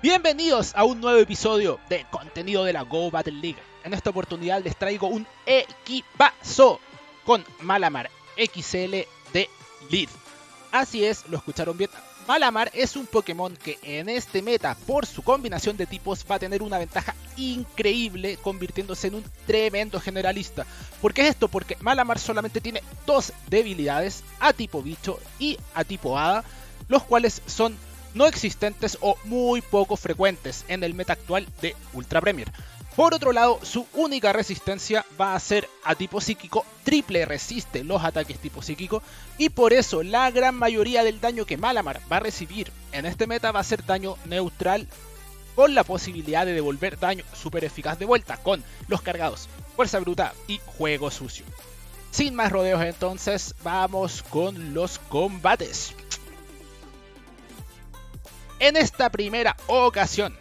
Bienvenidos a un nuevo episodio de contenido de la Go Battle League. En esta oportunidad les traigo un equipazo con Malamar XL de Lead. Así es, lo escucharon bien. Malamar es un Pokémon que en este meta, por su combinación de tipos, va a tener una ventaja increíble, convirtiéndose en un tremendo generalista. ¿Por qué es esto? Porque Malamar solamente tiene dos debilidades, a tipo bicho y a tipo hada, los cuales son no existentes o muy poco frecuentes en el meta actual de Ultra Premier. Por otro lado, su única resistencia va a ser a tipo psíquico, triple resiste los ataques tipo psíquico, y por eso la gran mayoría del daño que Malamar va a recibir en este meta va a ser daño neutral, con la posibilidad de devolver daño super eficaz de vuelta con los cargados Fuerza Bruta y Juego Sucio. Sin más rodeos entonces, vamos con los combates. En esta primera ocasión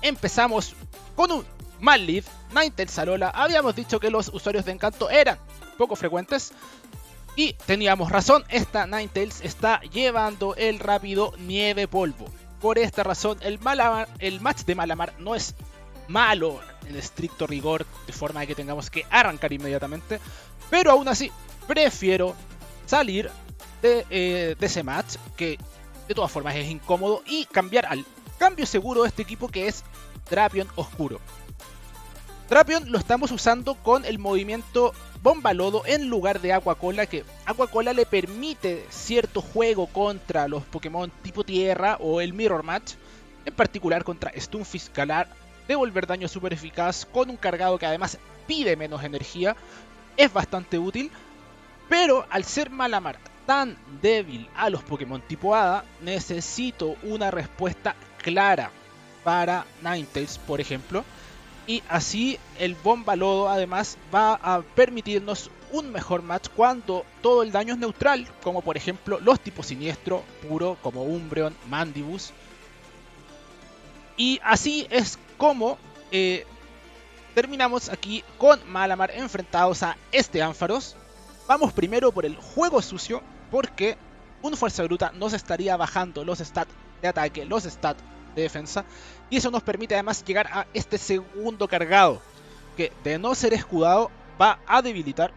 empezamos con un mal lead. Ninetales Alola. Habíamos dicho que los usuarios de Encanto eran poco frecuentes y teníamos razón. Esta Ninetales está llevando el rápido Nieve Polvo. Por esta razón el match de Malamar no es malo en estricto rigor, de forma de que tengamos que arrancar inmediatamente, pero aún así prefiero salir de ese match, que de todas formas es incómodo, y cambiar al cambio seguro de este equipo, que es Drapion Oscuro. Drapion lo estamos usando con el movimiento Bomba Lodo en lugar de Aqua Cola, que Aqua Cola le permite cierto juego contra los Pokémon tipo Tierra o el Mirror Match, en particular contra Stunfisk Galar, devolver daño super eficaz con un cargado que además pide menos energía, es bastante útil. Pero al ser Malamar tan débil a los Pokémon tipo Hada, necesito una respuesta clara para Ninetales, por ejemplo. Y así el Bomba Lodo además va a permitirnos un mejor match cuando todo el daño es neutral, como por ejemplo los tipos siniestro, puro, como Umbreon, Mandibus. Y así es como terminamos aquí con Malamar enfrentados a este Ampharos. Vamos primero por el Juego Sucio, porque un Fuerza Bruta nos estaría bajando los stats de ataque, los stats de defensa, y eso nos permite además llegar a este segundo cargado, que de no ser escudado va a debilitar.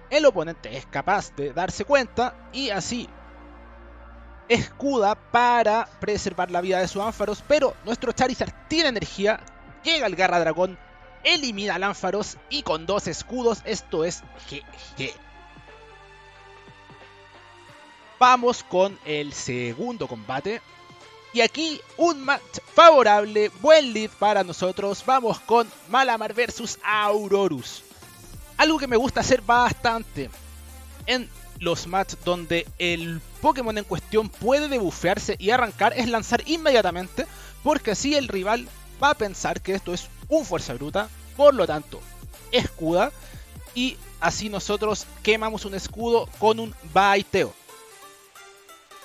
El oponente es capaz de darse cuenta y así escuda para preservar la vida de su Ampharos, pero nuestro Charizard tiene energía, llega el Garra Dragón, elimina al Ampharos y con dos escudos esto es GG. Vamos con el segundo combate. Y aquí un match favorable, buen lead para nosotros. Vamos con Malamar vs Aurorus. Algo que me gusta hacer bastante en los matches donde el Pokémon en cuestión puede debufearse y arrancar es lanzar inmediatamente, porque así el rival va a pensar que esto es un Fuerza Bruta, por lo tanto escuda, y así nosotros quemamos un escudo con un baiteo.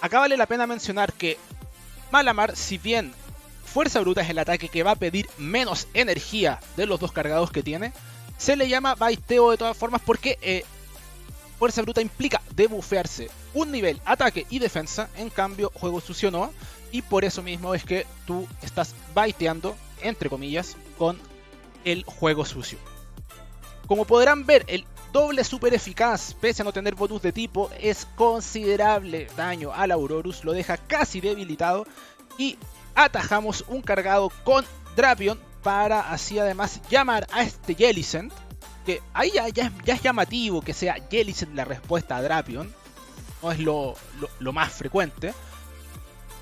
Acá vale la pena mencionar que Malamar, si bien Fuerza Bruta es el ataque que va a pedir menos energía de los dos cargados que tiene, se le llama baiteo de todas formas porque Fuerza Bruta implica debufearse un nivel ataque y defensa, en cambio Juego Sucio no, y por eso mismo es que tú estás baiteando, entre comillas, con el Juego Sucio. Como podrán ver, el doble super eficaz, pese a no tener bonus de tipo, es considerable daño al Aurorus, lo deja casi debilitado, y atajamos un cargado con Drapion para así además llamar a este Jellicent, que ahí ya es llamativo que sea Jellicent la respuesta a Drapion, no es lo más frecuente.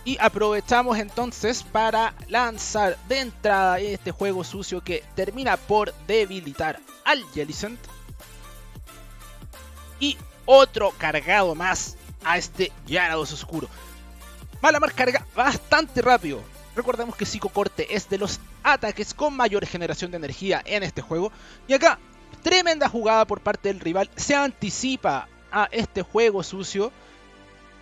Y aprovechamos entonces para lanzar de entrada este Juego Sucio que termina por debilitar al Jellicent. Y otro cargado más a este Gyarados Oscuro. Malamar carga bastante rápido. Recordemos que Psicocorte es de los ataques con mayor generación de energía en este juego. Y acá, tremenda jugada por parte del rival. Se anticipa a este Juego Sucio.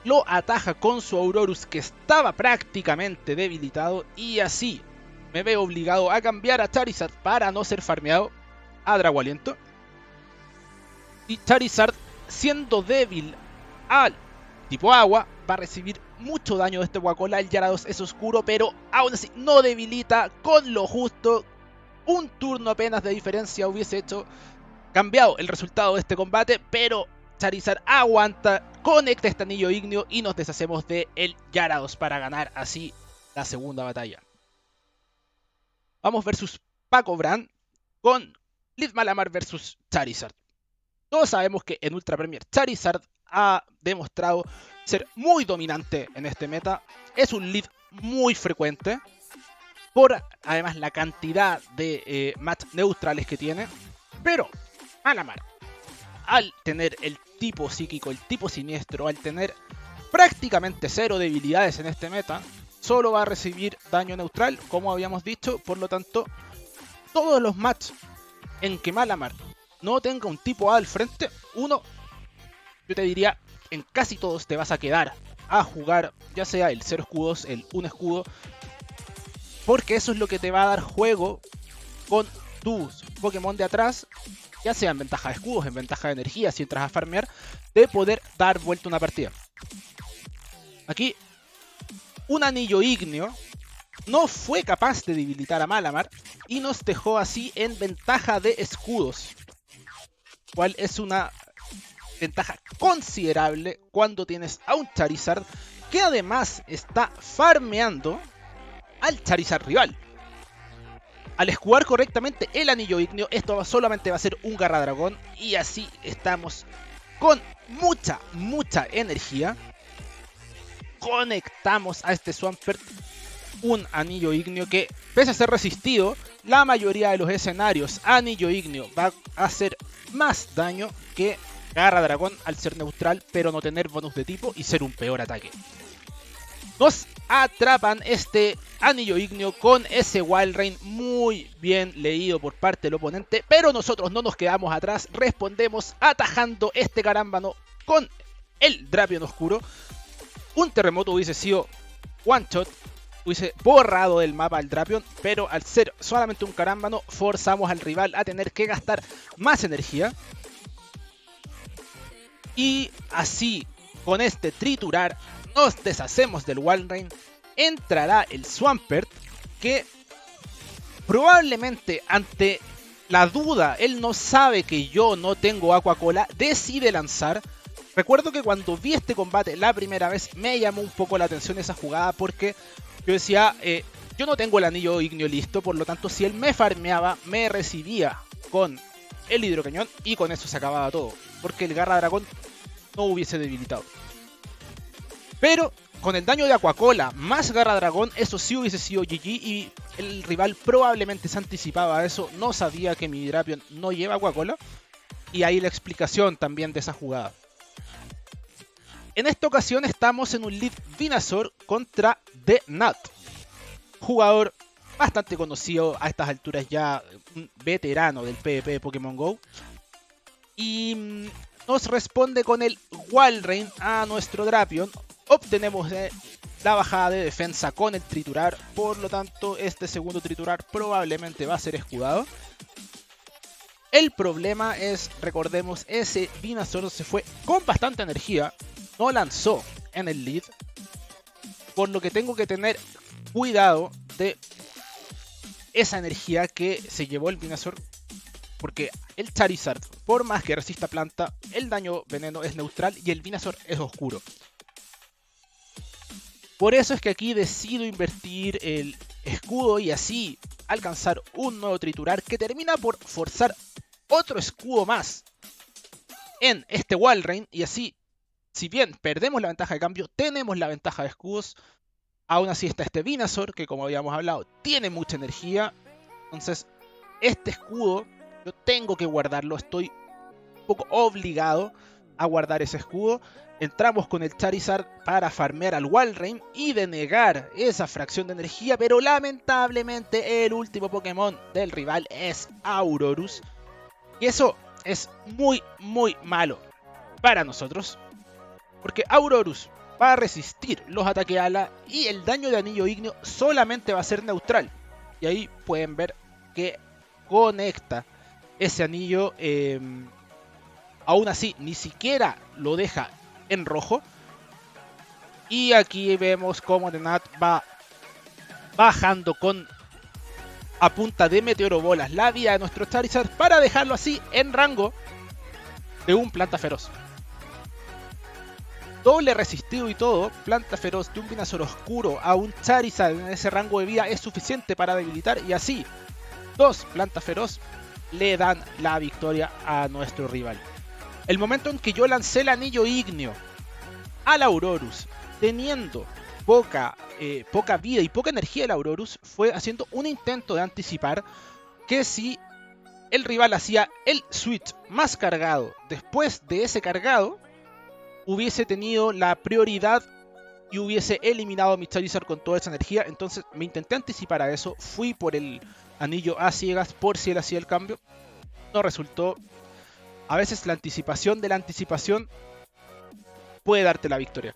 Lo ataja con su Aurorus, que estaba prácticamente debilitado, y así me veo obligado a cambiar a Charizard para no ser farmeado a Dragualiento. Y Charizard, siendo débil al tipo agua, va a recibir mucho daño de este Guacola. El Gyarados es oscuro, pero aún así no debilita, con lo justo. Un turno apenas de diferencia hubiese cambiado el resultado de este combate, pero Charizard aguanta, conecta este anillo ígneo y nos deshacemos de el Gyarados para ganar así la segunda batalla. Vamos versus Paco Brand con Liz Malamar versus Charizard. Todos sabemos que en Ultra Premier Charizard ha demostrado ser muy dominante en este meta. Es un lead muy frecuente por además la cantidad de match neutrales que tiene. Pero Malamar, al tener el tipo psíquico, el tipo siniestro, al tener prácticamente cero debilidades en este meta, solo va a recibir daño neutral, como habíamos dicho. Por lo tanto, todos los matches en que Malamar no tenga un tipo A al frente, yo te diría, en casi todos te vas a quedar a jugar, ya sea el 0 escudos, el 1 escudo, porque eso es lo que te va a dar juego con tus Pokémon de atrás, ya sea en ventaja de escudos, en ventaja de energía, si entras a farmear, de poder dar vuelta una partida. Aquí, un anillo ígneo no fue capaz de debilitar a Malamar y nos dejó así en ventaja de escudos, cual es una ventaja considerable cuando tienes a un Charizard que además está farmeando al Charizard rival. Al escuar correctamente el anillo ígneo, esto solamente va a ser un Garra Dragón y así estamos con mucha energía. Conectamos a este Swampert, un anillo ígneo que, pese a ser resistido, la mayoría de los escenarios anillo ígneo va a hacer más daño que Garra Dragón al ser neutral, pero no tener bonus de tipo y ser un peor ataque. Nos atrapan este anillo ígneo con ese Walrein muy bien leído por parte del oponente, pero nosotros no nos quedamos atrás, respondemos atajando este carámbano con el Drapion oscuro. Un terremoto hubiese sido one shot, hubiese borrado del mapa al Drapion, pero al ser solamente un carámbano forzamos al rival a tener que gastar más energía. Y así, con este triturar, nos deshacemos del Walrein. Entrará el Swampert, que probablemente ante la duda, él no sabe que yo no tengo Aquacola, decide lanzar. Recuerdo que cuando vi este combate la primera vez me llamó un poco la atención esa jugada, porque yo decía, yo no tengo el anillo ígneo listo, por lo tanto si él me farmeaba, me recibía con el hidrocañón y con eso se acababa todo, porque el Garra Dragón no hubiese debilitado. Pero con el daño de Aquacola más Garra Dragón, eso sí hubiese sido GG y el rival probablemente se anticipaba a eso, no sabía que mi Drapion no lleva Aquacola, y ahí la explicación también de esa jugada. En esta ocasión estamos en un lead Venusaur contra The Nut, jugador bastante conocido a estas alturas, ya un veterano del PvP de Pokémon GO, y nos responde con el Walrein a nuestro Drapion. Obtenemos la bajada de defensa con el triturar, por lo tanto este segundo triturar probablemente va a ser escudado. El problema es, recordemos, ese Venusaur se fue con bastante energía, no lanzó en el lead, por lo que tengo que tener cuidado de esa energía que se llevó el Venusaur, porque el Charizard, por más que resista planta, el daño veneno es neutral y el Venusaur es oscuro. Por eso es que aquí decido invertir el escudo y así alcanzar un nuevo triturar que termina por forzar otro escudo más en este Walrein, y así, si bien perdemos la ventaja de cambio, tenemos la ventaja de escudos. Aún así está este Venusaur que, como habíamos hablado, tiene mucha energía. Entonces este escudo yo tengo que guardarlo, estoy un poco obligado a guardar ese escudo. Entramos con el Charizard para farmear al Walrein y denegar esa fracción de energía, pero lamentablemente el último Pokémon del rival es Aurorus. Y eso es muy malo para nosotros, porque Aurorus va a resistir los ataques ala y el daño de anillo ígneo solamente va a ser neutral. Y ahí pueden ver que conecta ese anillo, aún así ni siquiera lo deja en rojo. Y aquí vemos cómo The Nat va bajando a punta de meteorobolas la vida de nuestro Charizard para dejarlo así en rango de un planta feroz. Doble resistido y todo, planta feroz de un Venusaur oscuro a un Charizard en ese rango de vida es suficiente para debilitar, y así dos planta feroz le dan la victoria a nuestro rival. El momento en que yo lancé el anillo ígneo al Aurorus, teniendo poca vida y poca energía el Aurorus, fue haciendo un intento de anticipar que si el rival hacía el switch más cargado después de ese cargado, hubiese tenido la prioridad y hubiese eliminado a mi Charizard con toda esa energía. Entonces me intenté anticipar a eso, fui por el anillo a ciegas por si él hacía el cambio. No resultó. A veces la anticipación de la anticipación puede darte la victoria.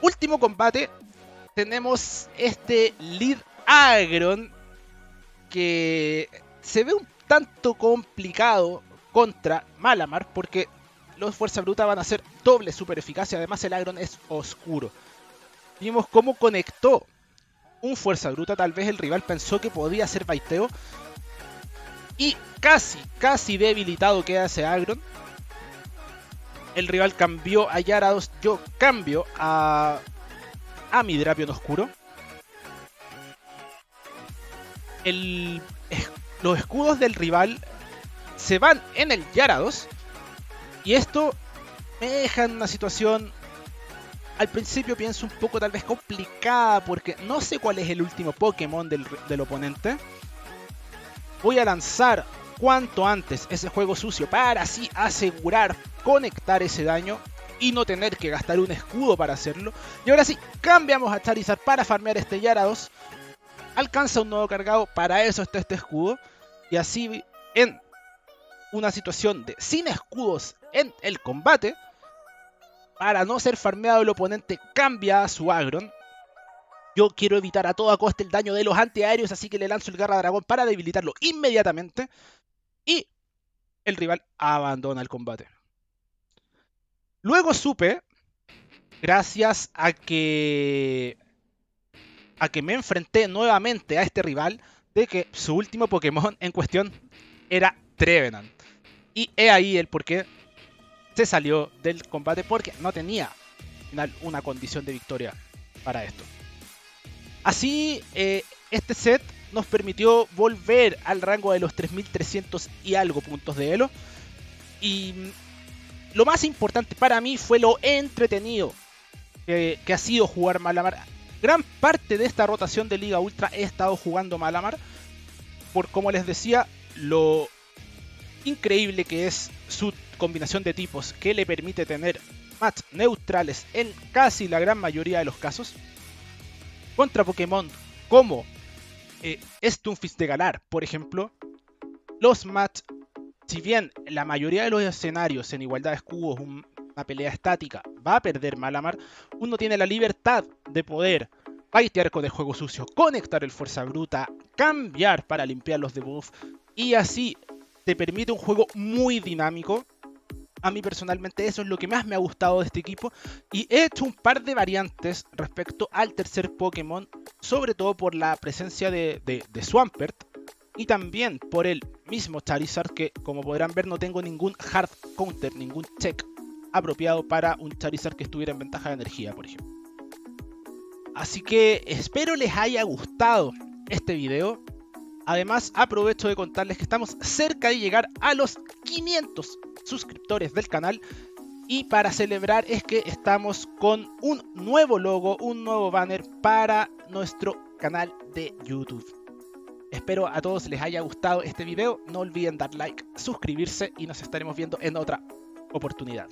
Último combate, tenemos este Lead Aggron que se ve un tanto complicado contra Malamar, porque los Fuerza Bruta van a ser doble super eficacia. Además el Aggron es oscuro. Vimos cómo conectó un Fuerza Bruta. Tal vez el rival pensó que podía hacer baiteo. Y casi debilitado queda ese Aggron. El rival cambió a Gyarados. Yo cambio a mi Drapion oscuro. Los escudos del rival se van en el Gyarados. Y esto me deja en una situación, al principio pienso un poco tal vez complicada, porque no sé cuál es el último Pokémon del oponente. Voy a lanzar cuanto antes ese juego sucio para así asegurar conectar ese daño y no tener que gastar un escudo para hacerlo. Y ahora sí, cambiamos a Charizard para farmear este Gyarados. Alcanza un nuevo cargado, para eso está este escudo. Y así en una situación de sin escudos en el combate, para no ser farmeado el oponente cambia a su Aggron. Yo quiero evitar a toda costa el daño de los antiaéreos, así que le lanzo el Garra Dragón para debilitarlo inmediatamente. Y el rival abandona el combate. Luego supe, gracias a que me enfrenté nuevamente a este rival, de que su último Pokémon en cuestión era Trevenant. Y he ahí el por qué se salió del combate, porque no tenía al final una condición de victoria para esto. Así, este set nos permitió volver al rango de los 3300 y algo puntos de Elo. Y lo más importante para mí fue lo entretenido que ha sido jugar Malamar. Gran parte de esta rotación de Liga Ultra he estado jugando Malamar, por como les decía, lo increíble que es su combinación de tipos, que le permite tener match neutrales en casi la gran mayoría de los casos, contra Pokémon como Stunfisk de Galar, por ejemplo. Los match, si bien la mayoría de los escenarios en igualdad de escudos, una pelea estática, va a perder Malamar, uno tiene la libertad de poder baitear con el juego sucio, conectar el Fuerza Bruta, cambiar para limpiar los debuffs, y así te permite un juego muy dinámico. A mí personalmente eso es lo que más me ha gustado de este equipo, y he hecho un par de variantes respecto al tercer Pokémon, sobre todo por la presencia de Swampert, y también por el mismo Charizard, que como podrán ver no tengo ningún hard counter, ningún check apropiado para un Charizard que estuviera en ventaja de energía, por ejemplo. Así que espero les haya gustado este video. Además, aprovecho de contarles que estamos cerca de llegar a los 500 suscriptores del canal. Y para celebrar es que estamos con un nuevo logo, un nuevo banner para nuestro canal de YouTube. Espero a todos les haya gustado este video. No olviden dar like, suscribirse y nos estaremos viendo en otra oportunidad.